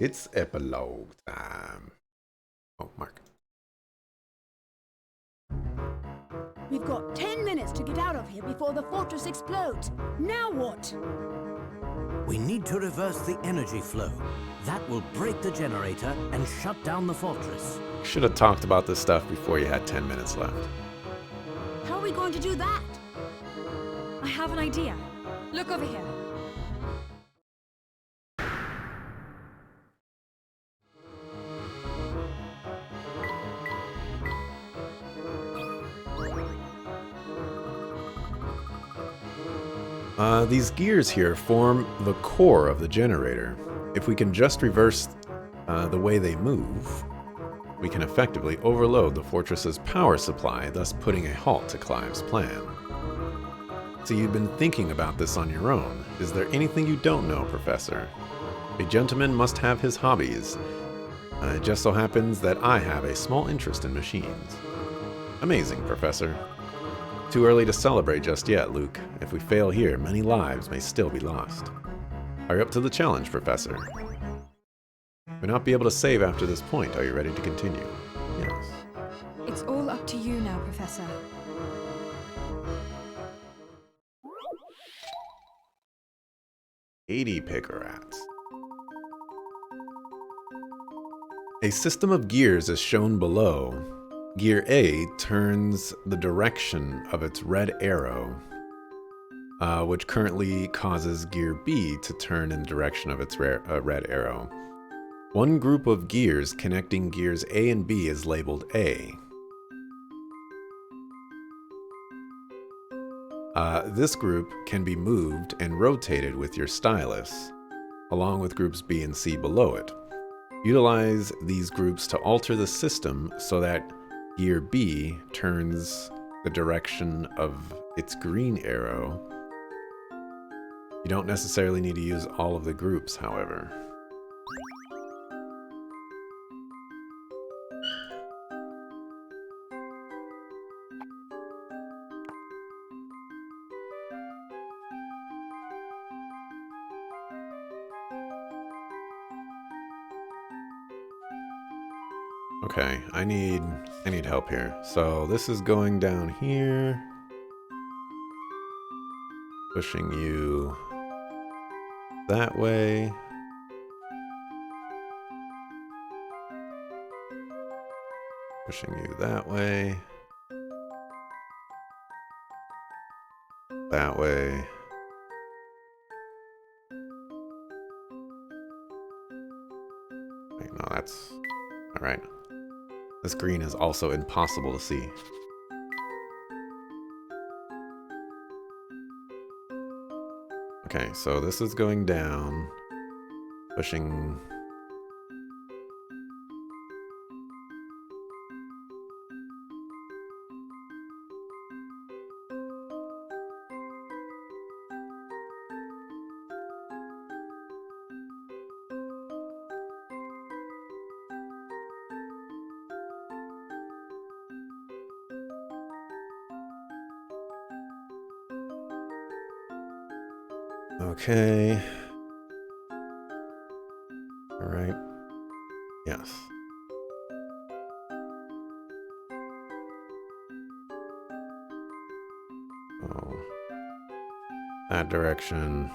It's epilogue time. Oh, Mark. We've got 10 minutes to get out of here before the fortress explodes. Now what? We need to reverse the energy flow. That will break the generator and shut down the fortress. Should have talked about this stuff before you had 10 minutes left. How are we going to do that? I have an idea. Look over here. These gears here form the core of the generator. If we can just reverse the way they move, we can effectively overload the fortress's power supply, thus putting a halt to Clive's plan. So you've been thinking about this on your own. Is there anything you don't know, Professor? A gentleman must have his hobbies. It just so happens that I have a small interest in machines. Amazing, Professor. Too early to celebrate just yet, Luke. If we fail here, many lives may still be lost. Are you up to the challenge, Professor? We'll not be able to save after this point. Are you ready to continue? Yes. It's all up to you now, Professor. "80 picker rats." A system of gears is shown below. Gear A turns the direction of its red arrow, which currently causes Gear B to turn in the direction of its red arrow. One group of gears connecting gears A and B is labeled A. This group can be moved and rotated with your stylus, along with groups B and C below it. Utilize these groups to alter the system so that Gear B turns the direction of its green arrow. You don't necessarily need to use all of the groups, however. Okay, I need help here. So this is going down here, pushing you that way. Pushing you that way. That way. Wait, no, that's all right. This green is also impossible to see. Okay, so this is going down, pushing. Okay. All right. Yes. Oh. That direction.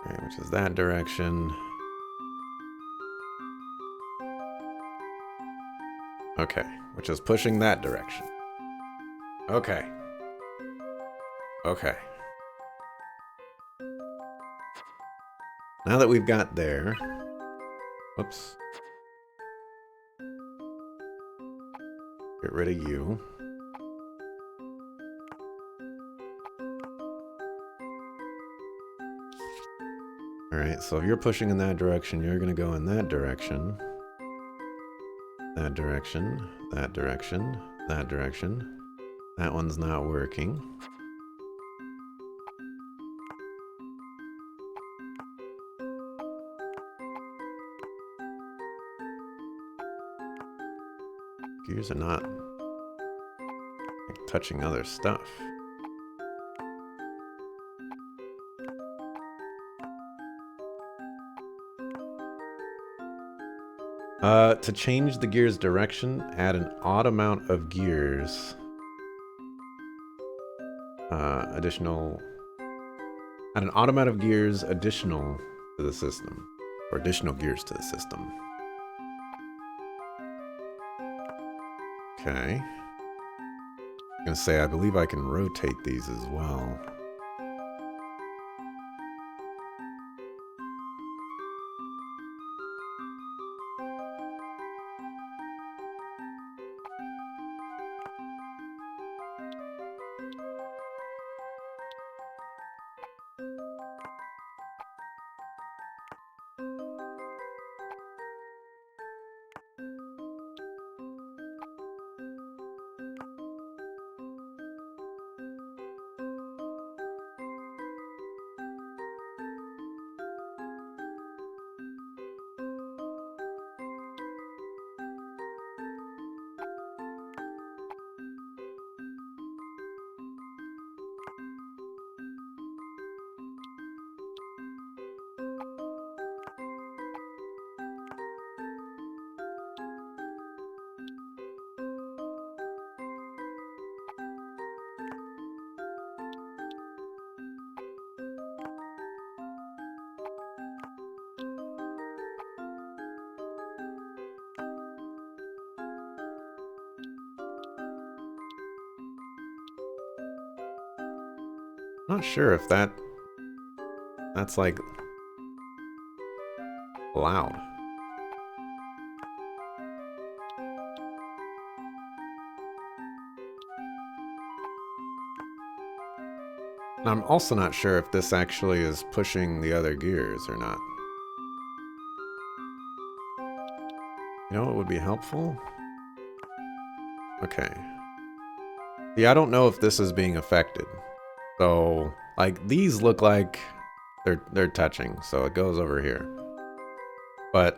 All right, which is that direction. Okay, which is pushing that direction. Okay. Okay. Now that we've got there... Whoops. Get rid of you. Alright, so if you're pushing in that direction, you're going to go in that direction. That direction, that direction, that direction. That one's not working. Gears are not like, touching other stuff. To change the gear's direction, add an odd amount of gears. Add an odd amount of gears additional to the system. Or additional gears to the system. Okay. I'm gonna say I believe I can rotate these as well. Not sure if that's like allowed. And I'm also not sure if this actually is pushing the other gears or not. You know what would be helpful? Okay. Yeah, I don't know if this is being affected. So, like, these look like they're touching, so it goes over here. But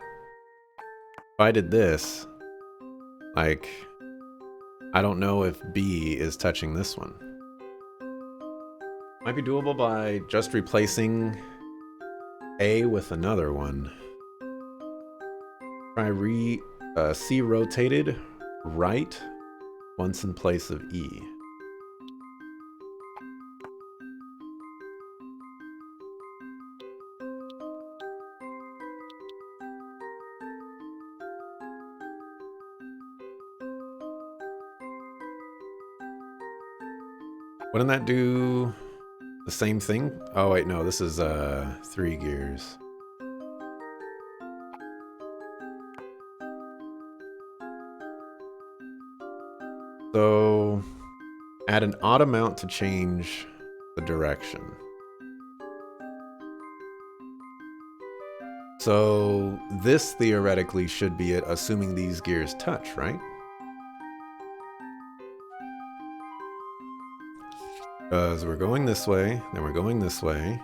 if I did this, like, I don't know if B is touching this one. Might be doable by just replacing A with another one. Try C rotated right once in place of E. Wouldn't that do the same thing? Oh wait, no, this is 3 gears. So add an odd amount to change the direction. So this theoretically should be it, assuming these gears touch, right? Because we're going this way, then we're going this way.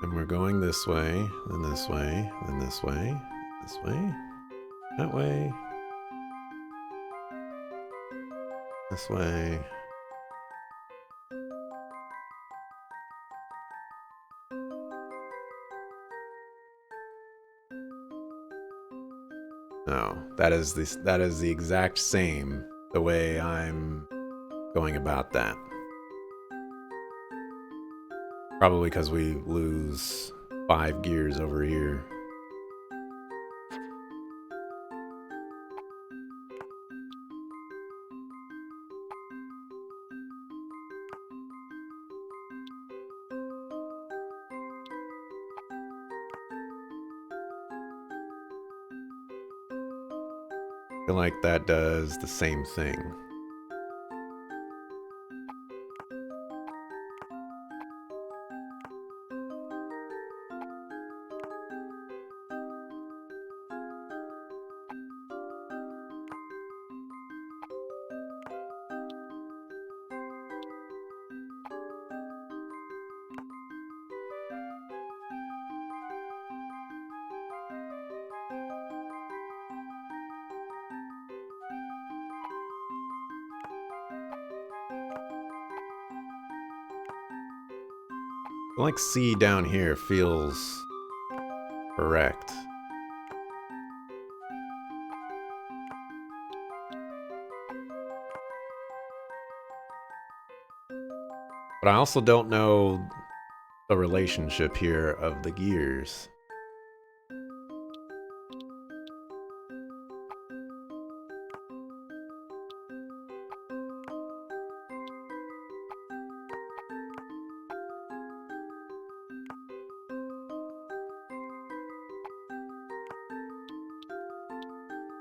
And we're going this way, then this way, then this way, this way, that way, this way. No, that is the exact same the way I'm going about that. Probably because we lose 5 gears over here. I feel like that does the same thing. Like C down here feels correct. But I also don't know the relationship here of the gears.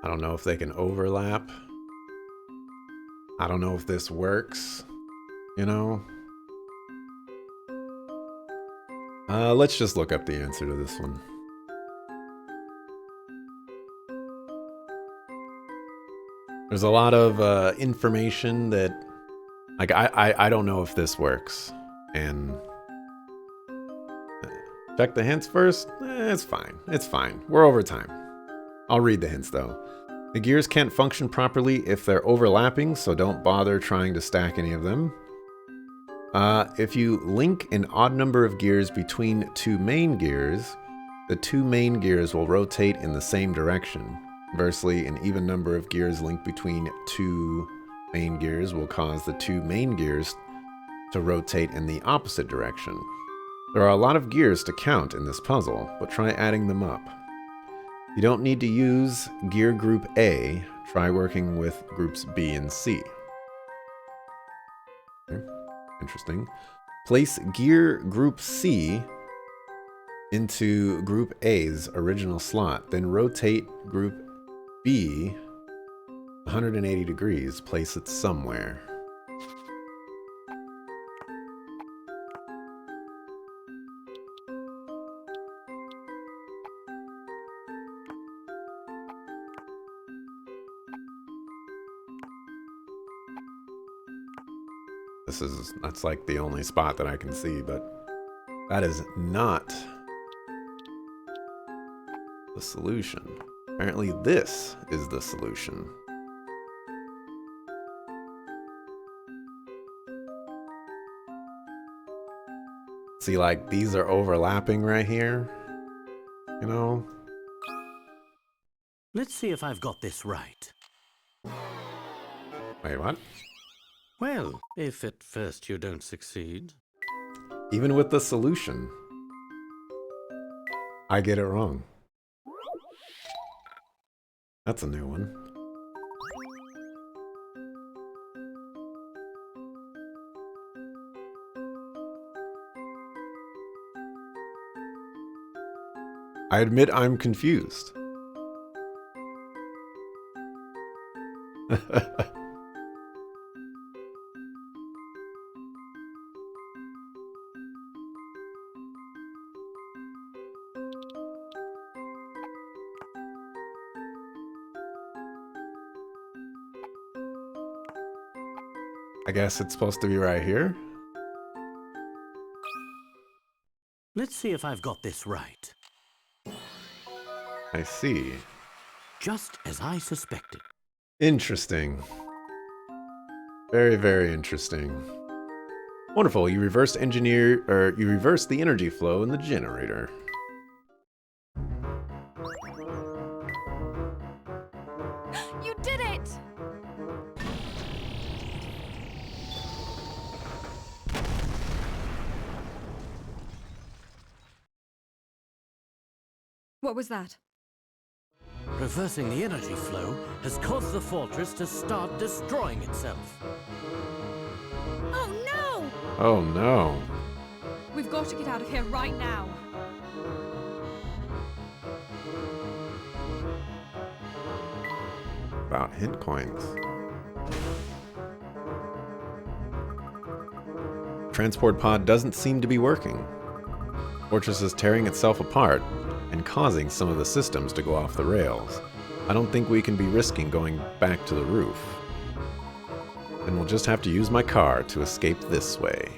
I don't know if they can overlap. I don't know if this works, you know? Let's just look up the answer to this one. There's a lot of information that, like, I don't know if this works. And check the hints first? It's fine. It's fine. We're over time. I'll read the hints, though. The gears can't function properly if they're overlapping, so don't bother trying to stack any of them. If you link an odd number of gears between two main gears, the two main gears will rotate in the same direction. Conversely, an even number of gears linked between two main gears will cause the two main gears to rotate in the opposite direction. There are a lot of gears to count in this puzzle, but try adding them up. You don't need to use gear group A. Try working with groups B and C. Okay. Interesting. Place gear group C into group A's original slot, then rotate group B 180 degrees. Place it somewhere. That's like the only spot that I can see, but that is not the solution. Apparently this is the solution. See, like, these are overlapping right here, you know? Let's see if I've got this right. Wait, what? Well, if at first you don't succeed. Even with the solution, I get it wrong. That's a new one. I admit I'm confused. I guess it's supposed to be right here. Let's see if I've got this right. I see. Just as I suspected. Interesting. Very, very interesting. Wonderful. You reversed the energy flow in the generator. You did it! What was that? Reversing the energy flow has caused the fortress to start destroying itself. Oh no! Oh no. We've got to get out of here right now. About hint coins. Transport pod doesn't seem to be working. Fortress is tearing itself apart and causing some of the systems to go off the rails. I don't think we can be risking going back to the roof. And we'll just have to use my car to escape this way.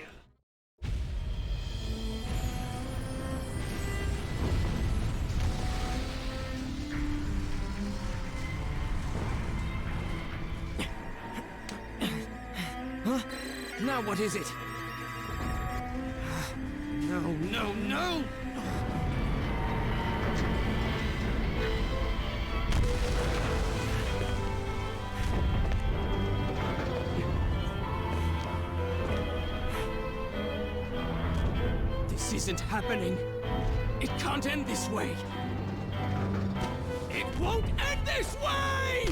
Huh? Now what is it? No. isn't happening. It can't end this way. It won't end this way!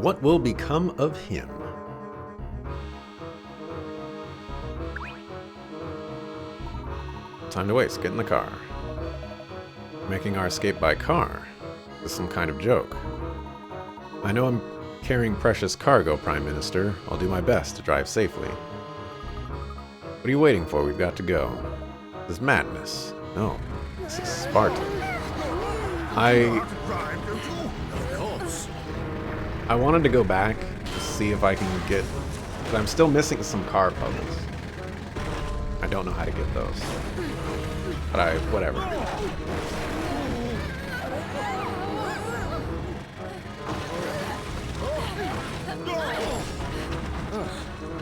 What will become of him? Time to waste. Get in the car. Making our escape by car. This is some kind of joke. I know I'm carrying precious cargo, Prime Minister. I'll do my best to drive safely. What are you waiting for? We've got to go. This is madness. No, this is Spartan. I wanted to go back to see if I can get... But I'm still missing some car puzzles. I don't know how to get those. But whatever.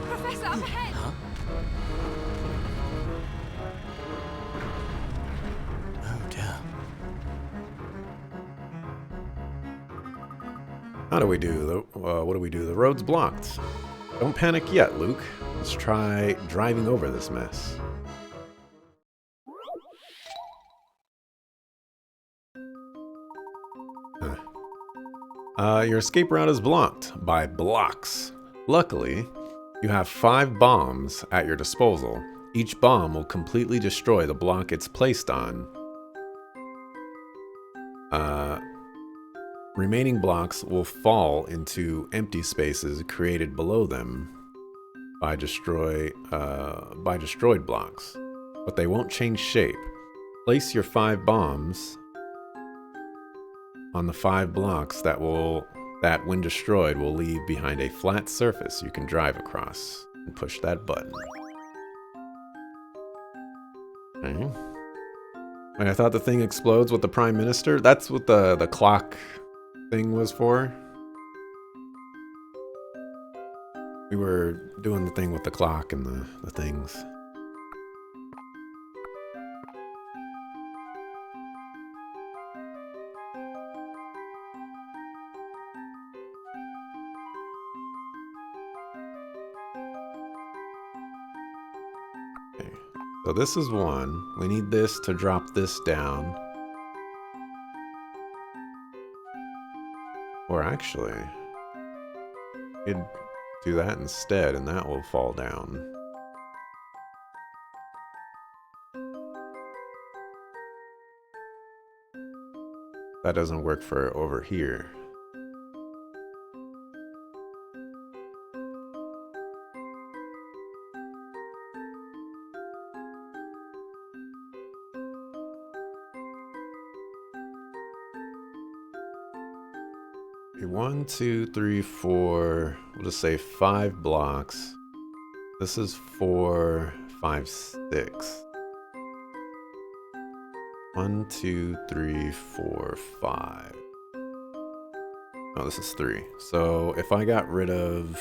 Professor, up ahead! Huh? Oh dear. How do we do? What do we do? The road's blocked. Don't panic yet, Luke. Let's try driving over this mess. Your escape route is blocked by blocks. Luckily, you have 5 bombs at your disposal. Each bomb will completely destroy the block it's placed on. Remaining blocks will fall into empty spaces created below them by destroyed blocks, but they won't change shape. Place your 5 bombs on the 5 blocks that when destroyed will leave behind a flat surface you can drive across, and push that button. Okay. Wait, I thought the thing explodes with the Prime Minister? That's what the clock thing was for? We were doing the thing with the clock and the things. Okay. So this is 1. We need this to drop this down. Or actually, we could do that instead, and that will fall down. That doesn't work for over here. Okay, 1, 2, 3, 4. We'll just say 5 blocks. This is 4, 5, 6. 1, 2, 3, 4, 5. Oh, this is 3. So if I got rid of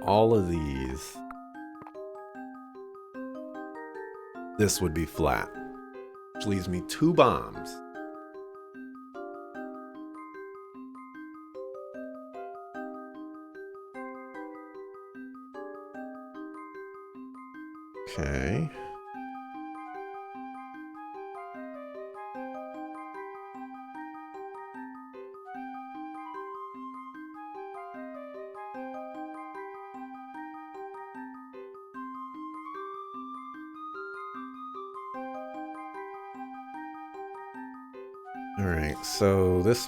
all of these, this would be flat, which leaves me 2 bombs. Okay. All right, so this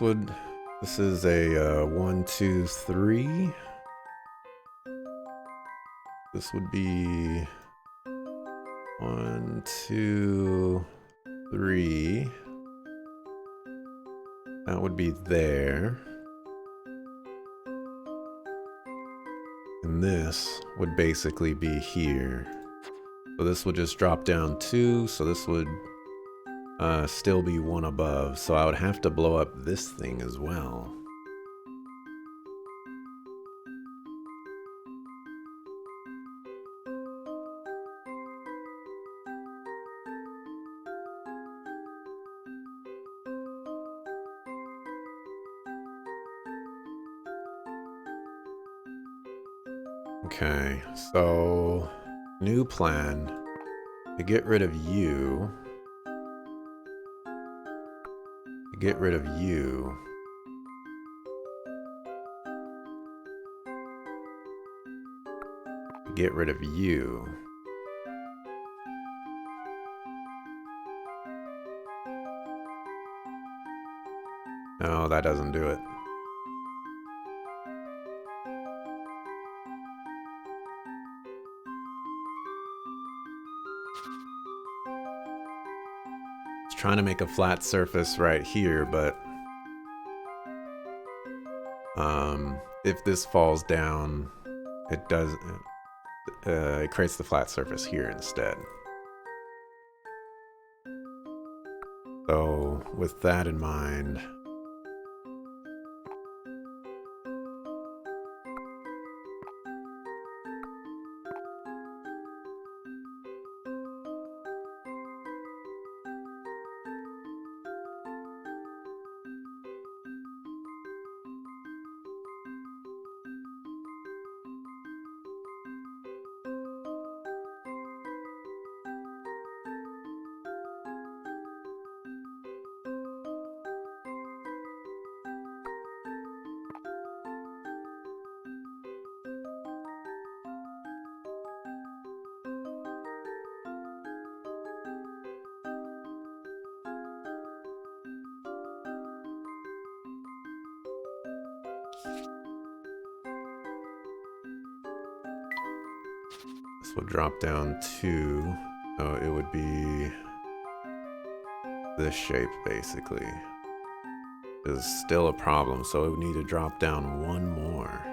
is a 1, 2, 3. This would be 1, 2, 3. That would be there. And this would basically be here. So this would just drop down 2, so this would still be 1 above. So I would have to blow up this thing as well. Okay, so new plan to get rid of you. To get rid of you. To get rid of you. No, that doesn't do it. Trying to make a flat surface right here, but if this falls down, it does it creates the flat surface here instead. So with that in mind, this will drop down to, so it would be this shape basically. Is still a problem, so it would need to drop down one more.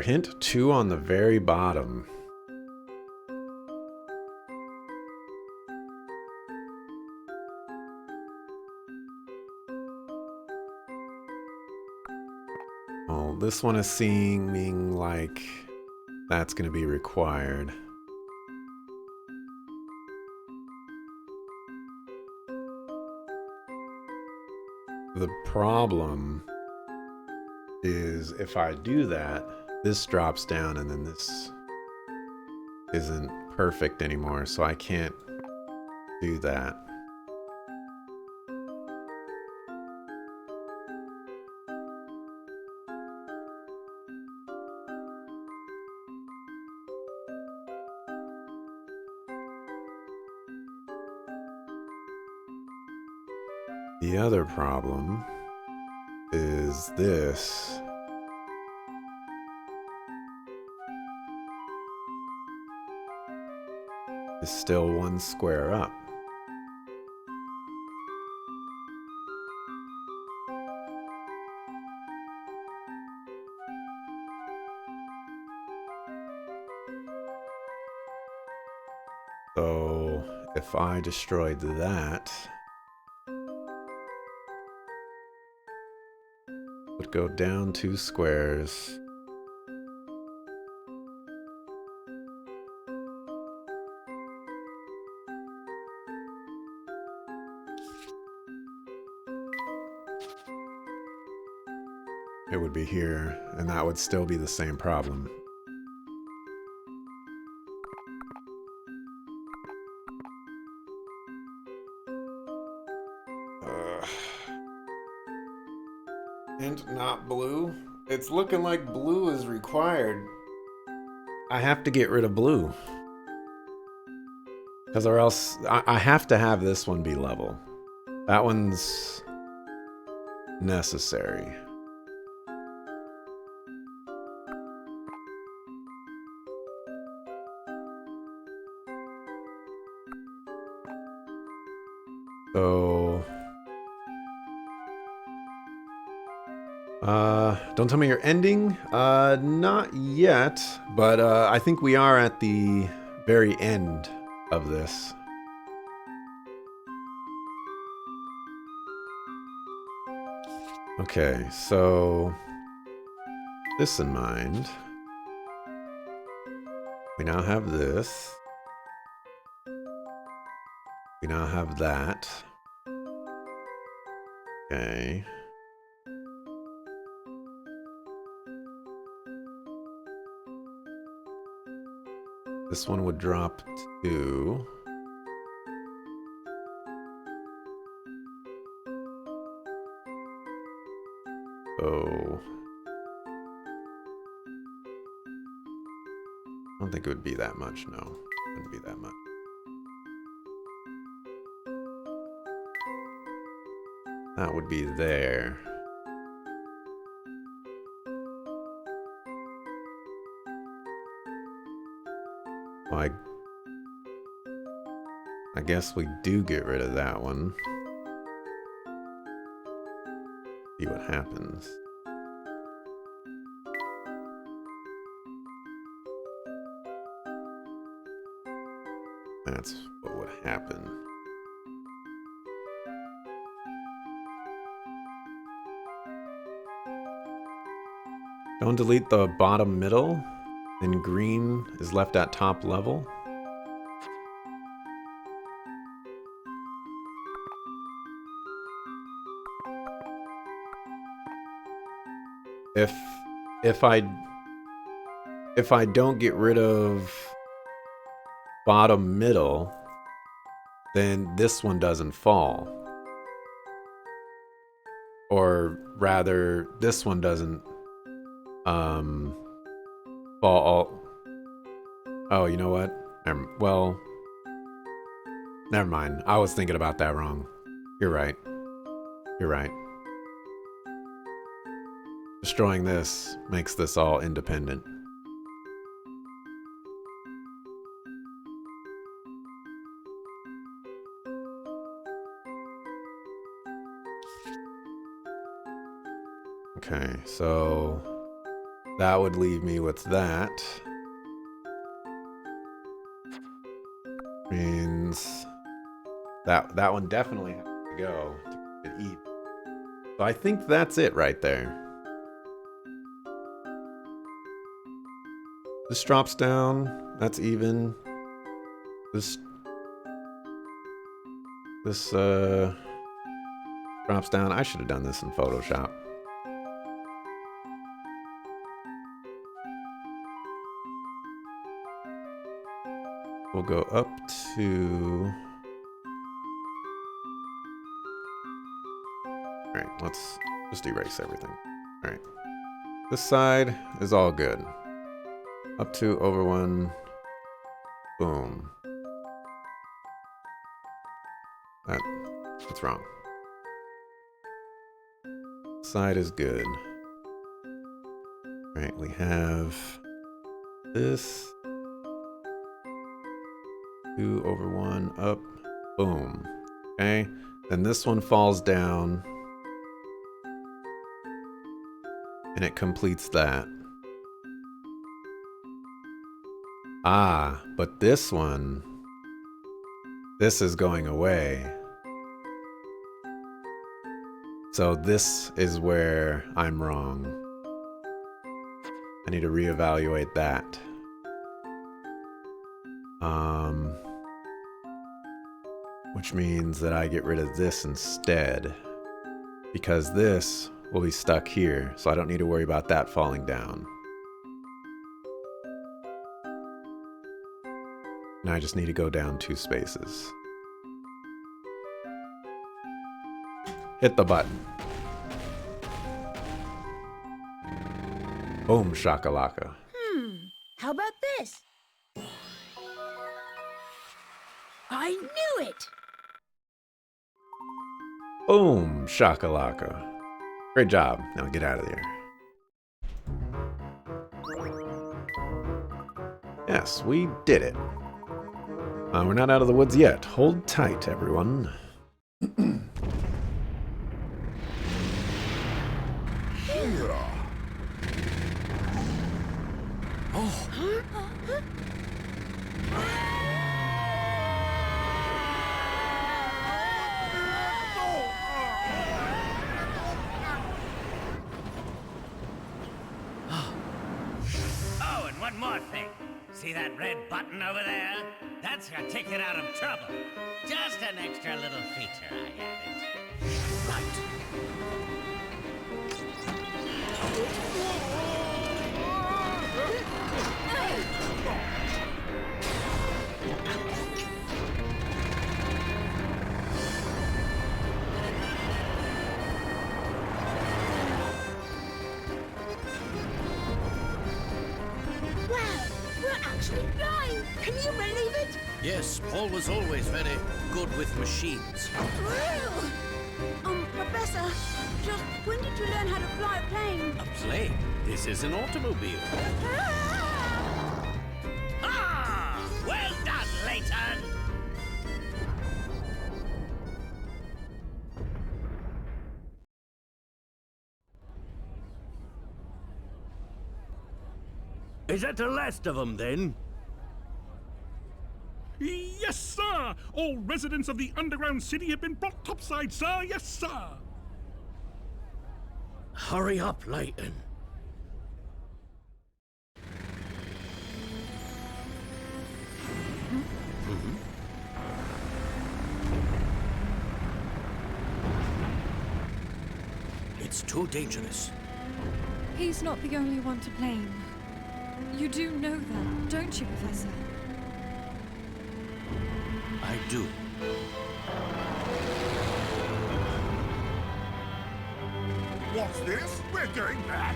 Hint two on the very bottom. Oh, this one is seeming like that's going to be required. The problem is if I do that, this drops down and then this isn't perfect anymore, so I can't do that. The other problem is this. Is still one square up. So if I destroyed that, it would go down 2 squares. It would be here, and that would still be the same problem. Hint not blue? It's looking like blue is required. I have to get rid of blue. Because or else I have to have this one be level. That one's necessary. So, don't tell me you're ending. Not yet, but I think we are at the very end of this. Okay, so this in mind, we now have this. We now have that. Okay. This one would drop to... Oh. I don't think it would be that much, no. It wouldn't be that much. That would be there. Well, I guess we do get rid of that one. See what happens. That's what would happen. Don't delete the bottom middle, then green is left at top level. If I don't get rid of bottom middle, then this one doesn't fall. Or rather, this one doesn't fall. Oh, you know what? Well, never mind. I was thinking about that wrong. You're right. You're right. Destroying this makes this all independent. Okay, so that would leave me with that. Means that one definitely has to go to eat. So I think that's it right there. This drops down. That's even. This drops down. I should have done this in Photoshop. We'll go up to... Alright, let's just erase everything. Alright. This side is all good. Up to over one. Boom. That's wrong. Side is good. Alright, we have this. 2 over 1 up. Boom. Okay. Then this one falls down. And it completes that. Ah, but this one, this is going away. So this is where I'm wrong. I need to reevaluate that. Which means that I get rid of this instead. Because this will be stuck here, so I don't need to worry about that falling down. Now I just need to go down 2 spaces. Hit the button. Boom shakalaka. How about this? I knew it! Boom shakalaka. Great job. Now get out of there. Yes, we did it. We're not out of the woods yet. Hold tight, everyone. one more thing. See that red button over there? That's your ticket out of trouble. Just an extra little feature I added. Right. Wow, we're actually flying! Can you believe it? Yes, Paul was always very good with machines. Whoa! Professor, just when did you learn how to fly a plane? A plane? This is an automobile. Ah! Well done, Layton! Is that the last of them, then? Yes, sir! All residents of the underground city have been brought topside, sir! Yes, sir! Hurry up, Layton. It's too dangerous. He's not the only one to blame. You do know that, don't you, Professor? I do. What's this? We're going back!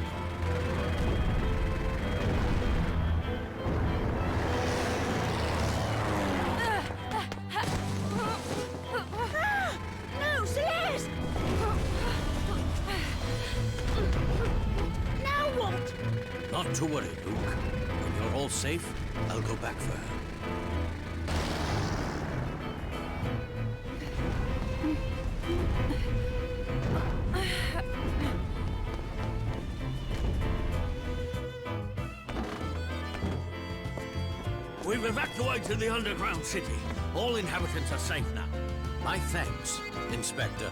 No, Celeste! Now what? Not to worry, Luke. When you're all safe, I'll go back for her. We've evacuated the underground city. All inhabitants are safe now. My thanks, Inspector.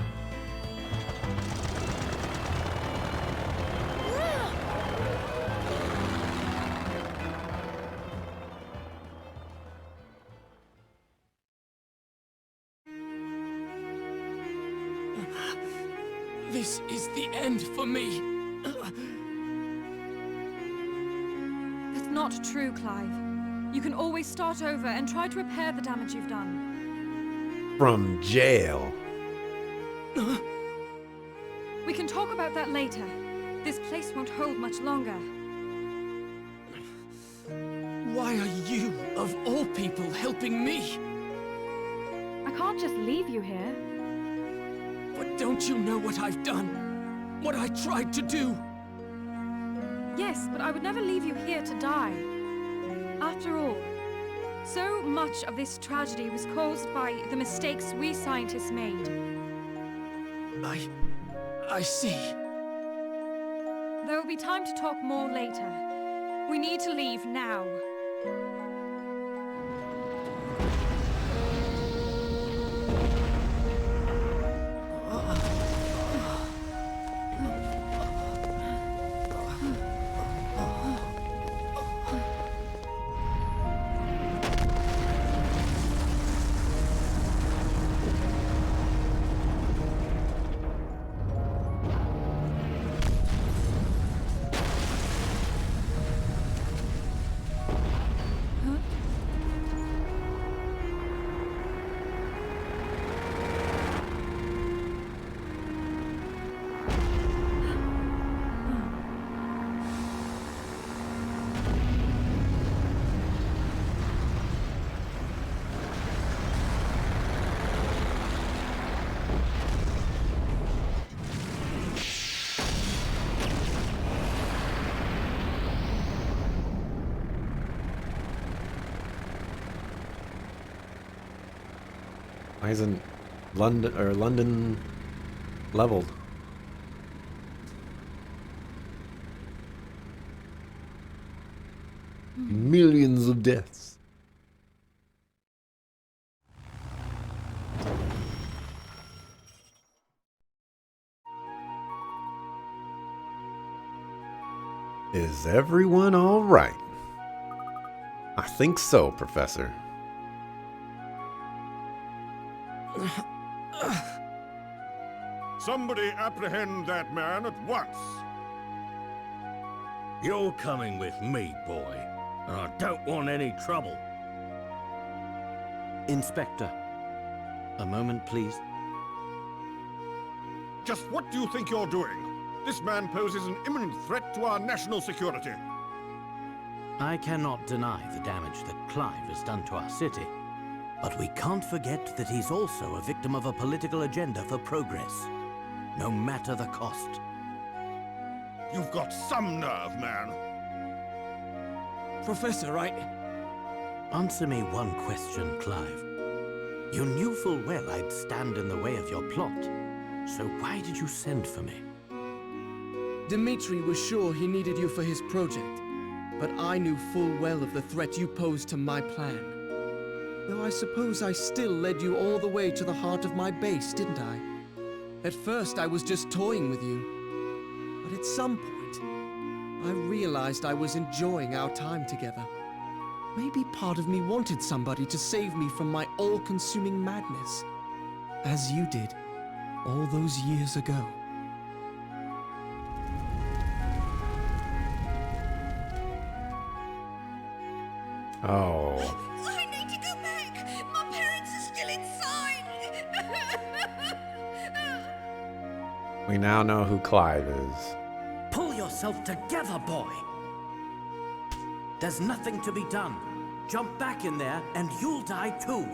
This is the end for me. That's not true, Clive. You can always start over and try to repair the damage you've done. From jail. We can talk about that later. This place won't hold much longer. Why are you, of all people, helping me? I can't just leave you here. But don't you know what I've done? What I tried to do? Yes, but I would never leave you here to die. After all, so much of this tragedy was caused by the mistakes we scientists made. I see. There will be time to talk more later. We need to leave now. Why isn't London leveled? Millions of deaths. Is everyone all right? I think so, Professor. Somebody apprehend that man at once. You're coming with me, boy. And I don't want any trouble. Inspector, a moment, please. Just what do you think you're doing? This man poses an imminent threat to our national security. I cannot deny the damage that Clive has done to our city. But we can't forget that he's also a victim of a political agenda for progress, no matter the cost. You've got some nerve, man. Professor, Answer me one question, Clive. You knew full well I'd stand in the way of your plot, so why did you send for me? Dmitri was sure he needed you for his project, but I knew full well of the threat you posed to my plan. Though I suppose I still led you all the way to the heart of my base, didn't I? At first I was just toying with you, but at some point, I realized I was enjoying our time together. Maybe part of me wanted somebody to save me from my all-consuming madness, as you did all those years ago. Oh. I need to go back! My parents are still inside! We now know who Clive is. Pull yourself together, boy! There's nothing to be done. Jump back in there, and you'll die too.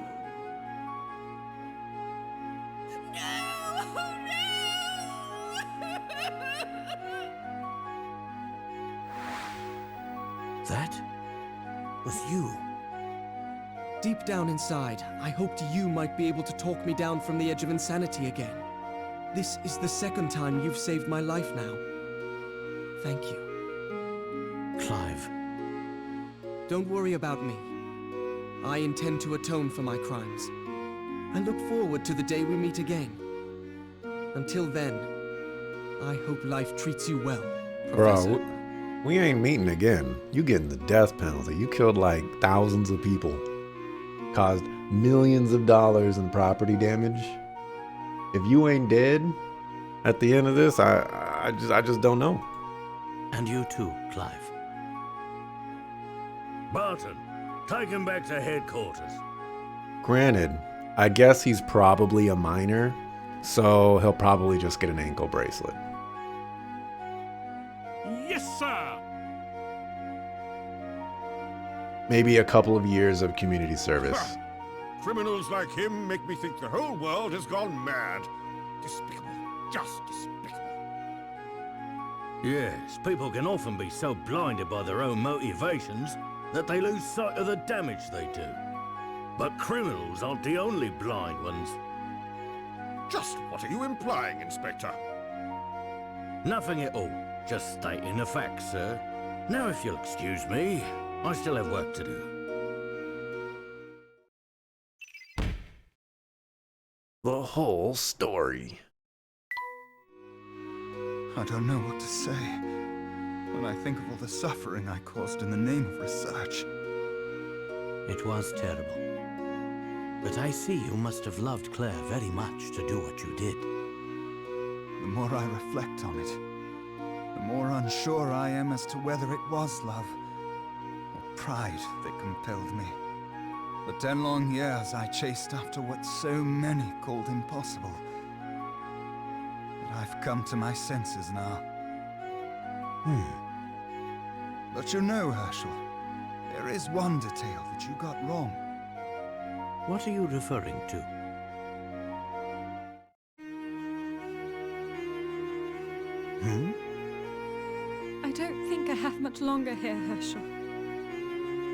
That was you. Deep down inside, I hoped you might be able to talk me down from the edge of insanity again. This is the second time you've saved my life now. Thank you. Clive. Don't worry about me. I intend to atone for my crimes. I look forward to the day we meet again. Until then, I hope life treats you well, Professor. Bro, we ain't meeting again. You getting the death penalty. You killed like thousands of people. Caused millions of dollars in property damage. If you ain't dead at the end of this, I just don't know. And you too, Clive. Barton, take him back to headquarters. Granted, I guess he's probably a minor, so he'll probably just get an ankle bracelet. Yes, sir. Maybe a couple of years of community service. Criminals like him make me think the whole world has gone mad. Despicable. Just despicable. Yes, people can often be so blinded by their own motivations that they lose sight of the damage they do. But criminals aren't the only blind ones. Just what are you implying, Inspector? Nothing at all. Just stating the facts, sir. Now, if you'll excuse me, I still have work to do. The whole story. I don't know what to say when I think of all the suffering I caused in the name of research. It was terrible. But I see you must have loved Claire very much to do what you did. The more I reflect on it, the more unsure I am as to whether it was love or pride that compelled me. For 10 long years I chased after what so many called impossible. But I've come to my senses now. But you know, Herschel, there is one detail that you got wrong. What are you referring to? I don't think I have much longer here, Herschel.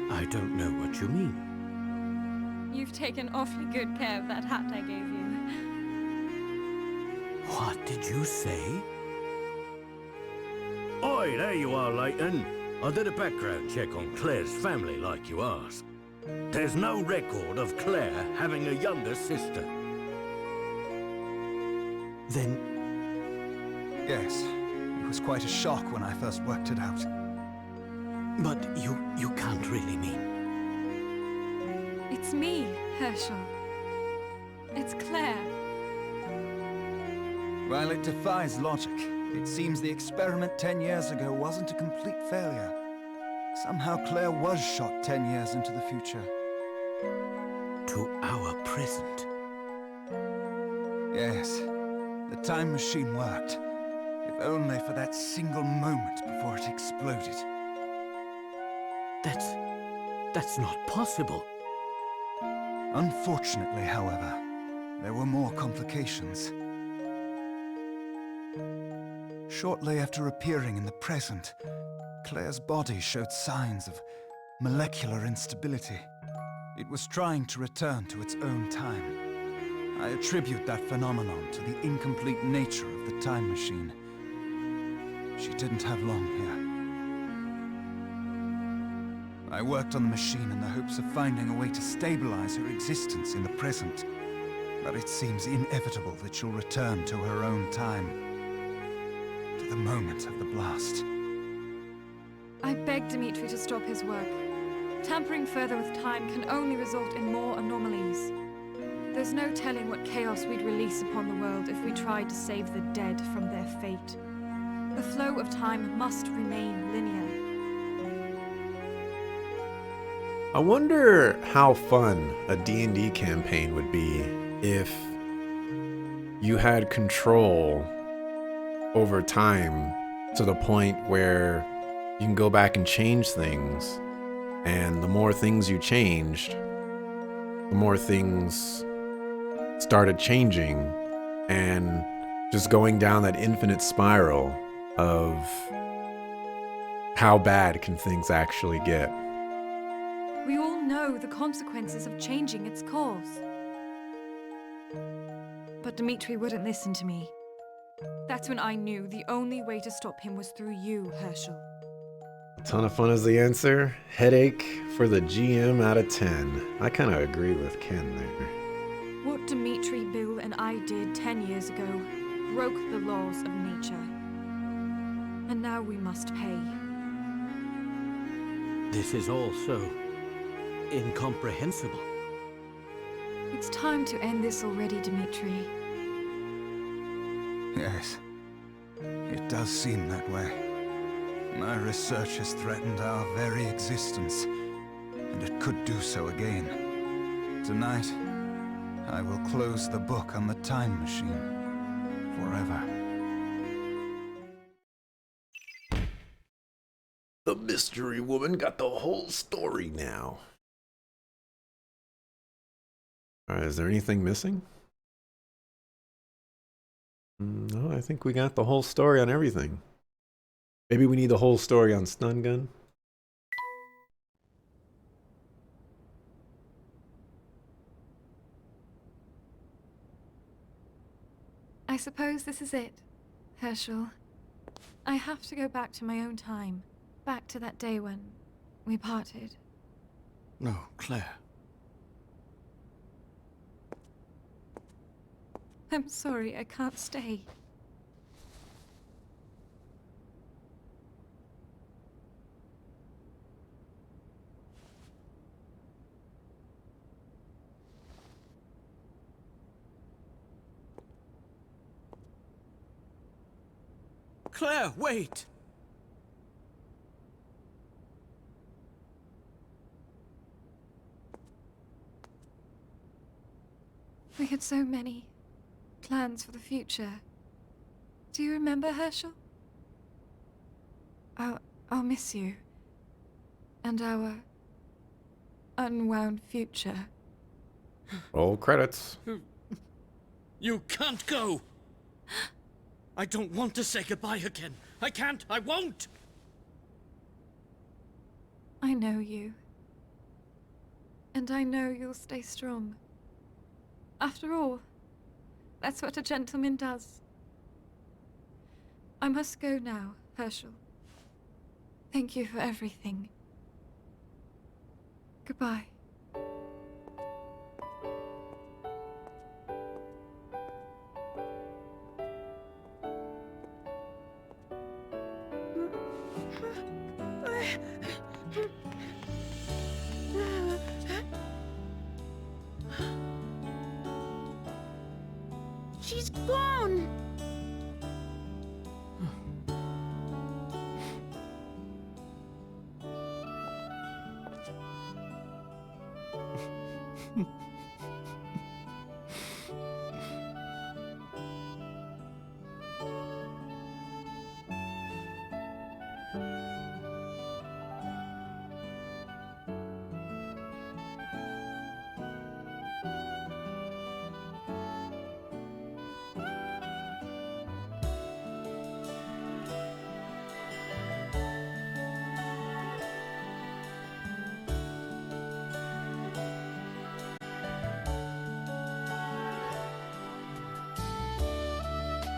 I don't know what you mean. You've taken awfully good care of that hat I gave you. What did you say? Oi, there you are, Layton. I did a background check on Claire's family like you asked. There's no record of Claire having a younger sister. Then Yes, it was quite a shock when I first worked it out. But you can't really mean... It's me, Herschel. It's Claire. While it defies logic, it seems the experiment 10 years ago wasn't a complete failure. Somehow Claire was shot 10 years into the future. To our present. Yes, the time machine worked. If only for that single moment before it exploded. That's not possible. Unfortunately, however, there were more complications. Shortly after appearing in the present, Claire's body showed signs of molecular instability. It was trying to return to its own time. I attribute that phenomenon to the incomplete nature of the time machine. She didn't have long here. I worked on the machine in the hopes of finding a way to stabilize her existence in the present. But it seems inevitable that she'll return to her own time. To the moment of the blast. I begged Dimitri to stop his work. Tampering further with time can only result in more anomalies. There's no telling what chaos we'd release upon the world if we tried to save the dead from their fate. The flow of time must remain linear. I wonder how fun a D&D campaign would be if you had control over time to the point where you can go back and change things, and the more things you changed, the more things started changing, and just going down that infinite spiral of how bad can things actually get. We all know the consequences of changing its course. But Dimitri wouldn't listen to me. That's when I knew the only way to stop him was through you, Herschel. A ton of fun is the answer. Headache for the GM out of 10. I kind of agree with Ken there. What Dimitri, Bill, and I did 10 years ago broke the laws of nature. And now we must pay. This is all so incomprehensible. It's time to end this already, Dimitri. Yes, it does seem that way. My research has threatened our very existence, and it could do so again. Tonight, I will close the book on the time machine forever. The mystery woman got the whole story now. All right, is there anything missing? No, I think we got the whole story on everything. Maybe we need the whole story on Stun Gun. I suppose this is it, Herschel. I have to go back to my own time. Back to that day when we parted. No, Claire. I'm sorry, I can't stay. Claire, wait! We had so many plans for the future. Do you remember, Herschel? I'll miss you. And our unwound future. Roll credits. You can't go! I don't want to say goodbye again. I can't, I won't! I know you. And I know you'll stay strong. After all, that's what a gentleman does. I must go now, Herschel. Thank you for everything. Goodbye. Thrawn!